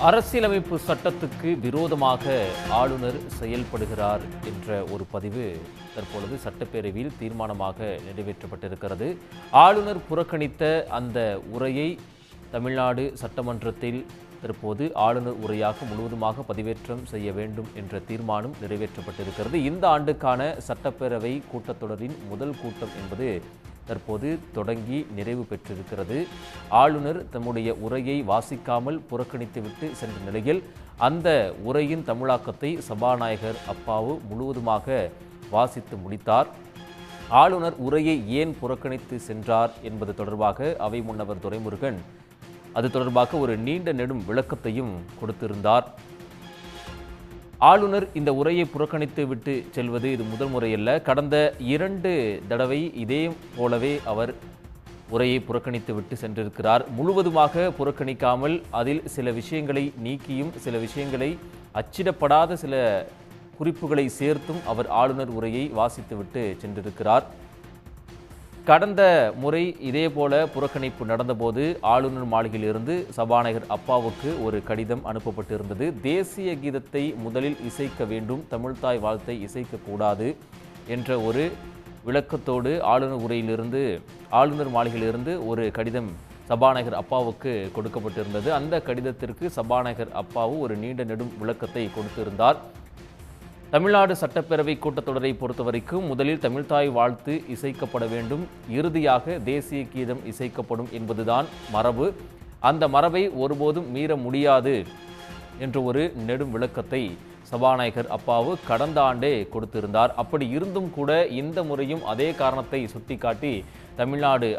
அரசியலமைப்பு சட்டத்துக்கு விரோதமாக ஆளுநர் செயல்படுகிறார் என்ற ஒரு பதிவு தற்பொழுது சட்டப்பேரவையில் தீர்மானமாக நிறைவேற்றப்பட்டிருக்கிறது. ஆளுநர் புறக்கணித்த அந்த உரையை தமிழ்நாடு சட்டமன்றத்தில் தற்போது ஆளுநர் உரையாக முழுவதுமாக பதிவேற்றம் செய்ய வேண்டும் என்ற தீர்மானம் நிறைவேற்றப்பட்டிருக்கிறது. இந்த ஆண்டுக்கான சட்டப்பேரவை கூட்டத்தொடரின் முதல் கூட்டம் என்பது தற்போது தொடங்கி நிறைவு பெற்றிருக்கிறது. ஆளுநர் தம்முடைய உரையை வாசிக்காமல் புறக்கணித்துவிட்டு சென்ற நிலையில் அந்த உரையின் தமிழாக்கத்தை சபாநாயகர் அப்பாவு முழுவதுமாக வாசித்து முடித்தார். ஆளுநர் உரையை ஏன் புறக்கணித்து சென்றார் என்பது தொடர்பாக அவை முன்னவர் துரைமுருகன் அது தொடர்பாக ஒரு நீண்ட நெடும் விளக்கத்தையும் கொடுத்திருந்தார். ஆளுநர் இந்த உரையை புறக்கணித்து விட்டு செல்வது இது முதல் முறையல்ல. கடந்த 2 தடவை இதே போலவே அவர் உரையை புறக்கணித்து விட்டு சென்றிருக்கிறார். முழுவதுமாக புறக்கணிக்காமல் அதில் சில விஷயங்களை நீக்கியும் சில விஷயங்களை அச்சிடப்படாத சில குறிப்புகளை சேர்த்தும் அவர் ஆளுநர் உரையை வாசித்துவிட்டு சென்றிருக்கிறார். கடந்த முறை இதேபோல புறக்கணிப்பு நடந்தபோது ஆளுநர் மாளிகையிலிருந்து சபாநாயகர் அப்பாவுக்கு ஒரு கடிதம் அனுப்பப்பட்டிருந்தது. தேசிய கீதத்தை முதலில் இசைக்க வேண்டும், தமிழ்தாய் வாழ்த்தை இசைக்கக்கூடாது என்ற ஒரு விளக்கத்தோடு ஆளுநர் மாளிகையிலிருந்து ஒரு கடிதம் சபாநாயகர் அப்பாவுக்கு கொடுக்கப்பட்டிருந்தது. அந்த கடிதத்திற்கு சபாநாயகர் அப்பாவு ஒரு நீண்ட நெடும் விளக்கத்தை கொடுத்திருந்தார். தமிழ்நாடு சட்டப்பேரவை கூட்டத்தொடரை பொறுத்தவரைக்கும் முதலில் தமிழ்தாய் வாழ்த்து இசைக்கப்பட வேண்டும், இறுதியாக தேசிய கீதம் இசைக்கப்படும் என்பதுதான் மரபு. அந்த மரபை ஒருபோதும் மீற முடியாது என்ற ஒரு நெடும் விளக்கத்தை சபாநாயகர் அப்பாவு கடந்த ஆண்டே கொடுத்திருந்தார். அப்படி இருந்தும் கூட இந்த முறையும் அதே காரணத்தை சுட்டிக்காட்டி தமிழ்நாடு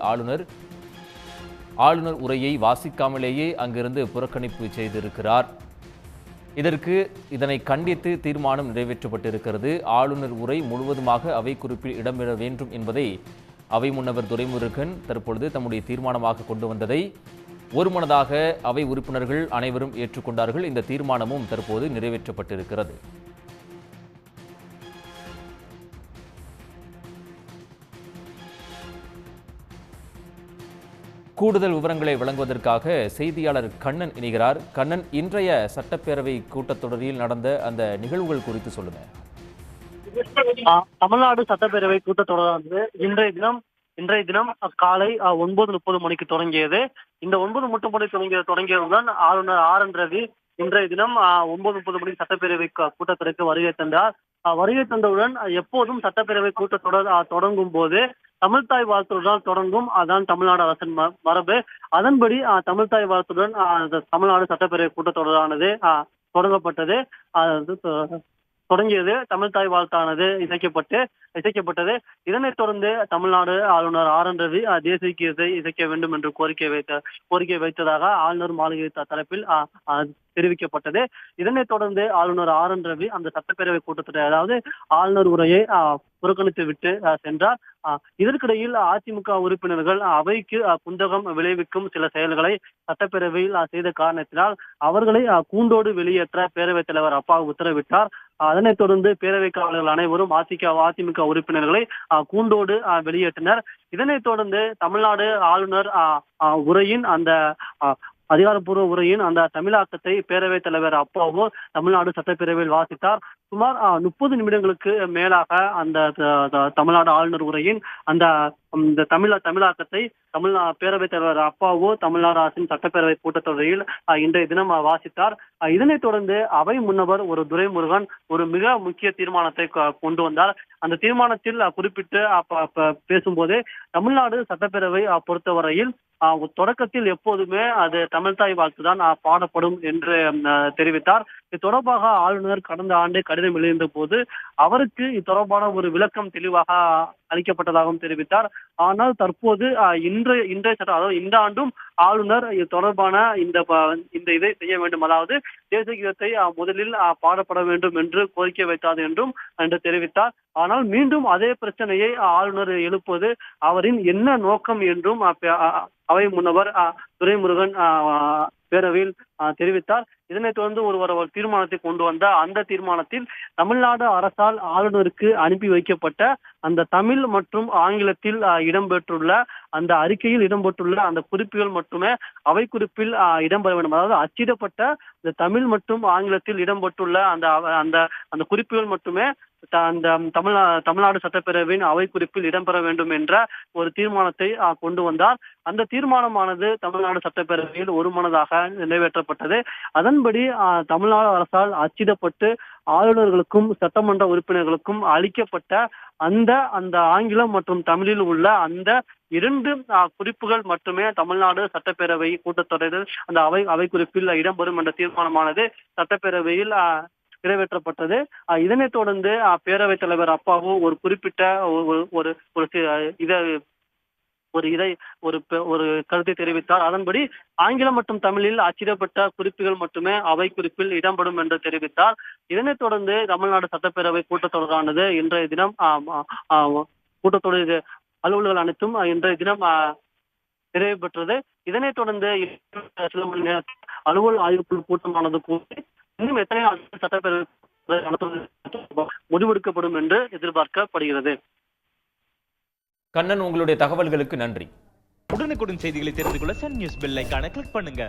ஆளுநர் உரையை வாசிக்காமலேயே அங்கிருந்து புறக்கணிப்பு செய்திருக்கிறார். இதனை கண்டித்து தீர்மானம் நிறைவேற்றப்பட்டிருக்கிறது. ஆளுநர் உரை முழுவதுமாக அவை குறிப்பில் இடம்பெற வேண்டும் என்பதை அவை முன்னவர் துரைமுருகன் தற்பொழுது தம்முடைய தீர்மானமாக கொண்டு வந்ததை ஒருமனதாக அவை உறுப்பினர்கள் அனைவரும் ஏற்றுக்கொண்டார்கள். இந்த தீர்மானமும் தற்போது நிறைவேற்றப்பட்டிருக்கிறது. கூடுதல் விவரங்களை வழங்குவதற்காக செய்தியாளர் கண்ணன் இணைகிறார். கண்ணன், இன்றைய சட்டப்பேரவை கூட்டத்தொடரில் நடந்த அந்த நிகழ்வுகள் குறித்து சொல்லுங்க. தமிழ்நாடு சட்டப்பேரவை கூட்டத்தொடரானது இன்றைய தினம் காலை 9:30 மணிக்கு தொடங்கியது. இந்த 9:30 மணிக்கு தொடங்கியதுடன் ஆளுநர் ஆர்.என். ரவி இன்றைய தினம் 9:30 மணிக்கு சட்டப்பேரவை கூட்டத்தொடருக்கு வருகை தந்தார். வருகை தந்தவுடன் எப்போதும் சட்டப்பேரவை கூட்டத்தொடர் தொடங்கும் போது தமிழ்தாய் வாழ்த்துடன் தொடங்கும். அதான் தமிழ்நாடு அரசின் மரபு. அதன்படி தமிழ்தாய் வாழ்த்துடன் தமிழ்நாடு சட்டப்பேரவை கூட்டத்தொடரானது தொடங்கப்பட்டது. தொடங்கியது தமிழ்தாய் வாழ்த்தானது இசைக்கப்பட்டது. இதனைத் தொடர்ந்து தமிழ்நாடு ஆளுநர் ஆர்.என். ரவி தேசிய கீதத்தை இசைக்க வேண்டும் என்று கோரிக்கை வைத்ததாக ஆளுநர் மாளிகை தரப்பில் தெரிவிக்கப்பட்டது. இதனைத் தொடர்ந்து ஆளுநர் ஆர்.என். ரவி அந்த சட்டப்பேரவை கூட்டத்தொடர், அதாவது ஆளுநர் உரையை புறக்கணித்து விட்டு சென்றார். இதற்கிடையில் அதிமுக உறுப்பினர்கள் அவைக்கு குந்தகம் விளைவிக்கும் சில செயல்களை சட்டப்பேரவையில் செய்த காரணத்தினால் அவர்களை கூண்டோடு வெளியேற்ற பேரவைத் தலைவர் அப்பா உத்தரவிட்டார். அதனைத் தொடர்ந்து பேரவை காவலர்கள் அனைவரும் அதிமுக உறுப்பினர்களை கூண்டோடு வெளியேற்றினர். இதனைத் தொடர்ந்து தமிழ்நாடு ஆளுநர் உரையின் அந்த அதிகாரப்பூர்வ உரையின் அந்த தமிழாக்கத்தை பேரவைத் தலைவர் அப்பாவு தமிழ்நாடு சட்டப்பேரவையில் வாசித்தார். சுமார் 30 நிமிடங்களுக்கு மேலாக அந்த தமிழ்நாடு ஆளுநர் உரையின் அந்த தமிழாக்கத்தை பேரவைத் தலைவர் அப்பாவு தமிழ்நாடு அரசின் சட்டப்பேரவை கூட்டத்தொடரில் இன்றைய தினம் வாசித்தார். இதனைத் தொடர்ந்து அவை முன்னவர் ஒரு துரைமுருகன் ஒரு மிக முக்கிய தீர்மானத்தை கொண்டு வந்தார். அந்த தீர்மானத்தில் குறிப்பிட்டு பேசும்போது தமிழ்நாடு சட்டப்பேரவை பொறுத்தவரையில் தொடக்கத்தில் எப்போதுமே அது தமிழ்தாய் வாழ்த்துதான் பாடப்படும் என்று தெரிவித்தார். இது தொடர்பாக ஆளுநர் கடந்த ஆண்டு கடிதம் எழுதிய போது அவருக்கு இது தொடர்பான ஒரு விளக்கம் தெளிவாக அளிக்கப்பட்டதாகவும் தெரிவித்தார். ஆனால் தற்போது இந்த ஆண்டும் ஆளுநர் இது தொடர்பான இந்த இதை செய்ய வேண்டும், அதாவது தேசிய கீதத்தை முதலில் பாடப்பட வேண்டும் என்று கோரிக்கை வைத்தார் என்று தெரிவித்தார். ஆனால் மீண்டும் அதே பிரச்சனையை ஆளுநர் எழுப்புவது அவரின் என்ன நோக்கம் என்றும் அவை முன்னவர் துரைமுருகன் பேரவையில் தெரிவித்தார். இதனைத் தொடர்ந்து ஒரு தீர்மானத்தை கொண்டு வந்த அந்த தீர்மானத்தில் தமிழ்நாடு அரசால் ஆளுநருக்கு அனுப்பி வைக்கப்பட்ட அந்த தமிழ் மற்றும் ஆங்கிலத்தில் இடம்பெற்றுள்ள அந்த அறிக்கையில் இடம்பெற்றுள்ள அந்த குறிப்புகள் மட்டுமே அவை குறிப்பில் இடம்பெற வேண்டும். அதாவது அச்சிடப்பட்ட இந்த தமிழ் மற்றும் ஆங்கிலத்தில் இடம்பெற்றுள்ள அந்த அந்த அந்த குறிப்புகள் மட்டுமே அந்த தமிழ்நாடு சட்டப்பேரவையின் அவை குறிப்பில் இடம்பெற வேண்டும் என்ற ஒரு தீர்மானத்தை கொண்டு வந்தார். அந்த தீர்மானமானது தமிழ்நாடு சட்டப்பேரவையில் ஒருமனதாக நிறைவேற்றப்பட்டது. அதன்படி தமிழ்நாடு அரசால் அச்சிடப்பட்டு ஆளுநர்களுக்கும் சட்டமன்ற உறுப்பினர்களுக்கும் அளிக்கப்பட்ட அந்த ஆங்கிலம் மற்றும் தமிழில் உள்ள அந்த 2 குறிப்புகள் மட்டுமே தமிழ்நாடு சட்டப்பேரவை கூட்டத்தொடரில் அந்த அவை குறிப்பில் இடம்பெறும் என்ற தீர்மானமானது சட்டப்பேரவையில் நிறைவேற்றப்பட்டது. இதனைத் தொடர்ந்து பேரவைத் தலைவர் அப்பாவு ஒரு குறிப்பிட்ட ஒரு கருத்தை தெரிவித்தார். அதன்படி ஆங்கிலம் மற்றும் தமிழில் அச்சிடப்பட்ட குறிப்புகள் மட்டுமே அவை குறிப்பில் இடம்பெறும் என்று தெரிவித்தார். இதனைத் தொடர்ந்து தமிழ்நாடு சட்டப்பேரவை கூட்டத்தொடரானது இன்றைய தினம் கூட்டத்தொடர் அலுவலர்கள் அனைத்தும் இன்றைய தினம் நிறைவு பெற்றது. இதனைத் தொடர்ந்து சில மணி நேரத்தில் அலுவல் ஆய்வுக்குழு கூட்டமானது கூட்டி இன்னும் எத்தனை சட்டப்பேரவை முடிவெடுக்கப்படும் என்று எதிர்பார்க்கப்படுகிறது. கண்ணன், உங்களுடைய தகவல்களுக்கு நன்றி. உடனுக்குடன் செய்திகளை தெரிந்து கொள்ள சன் நியூஸ் பெல் ஐகானை கிளிக் பண்ணுங்க.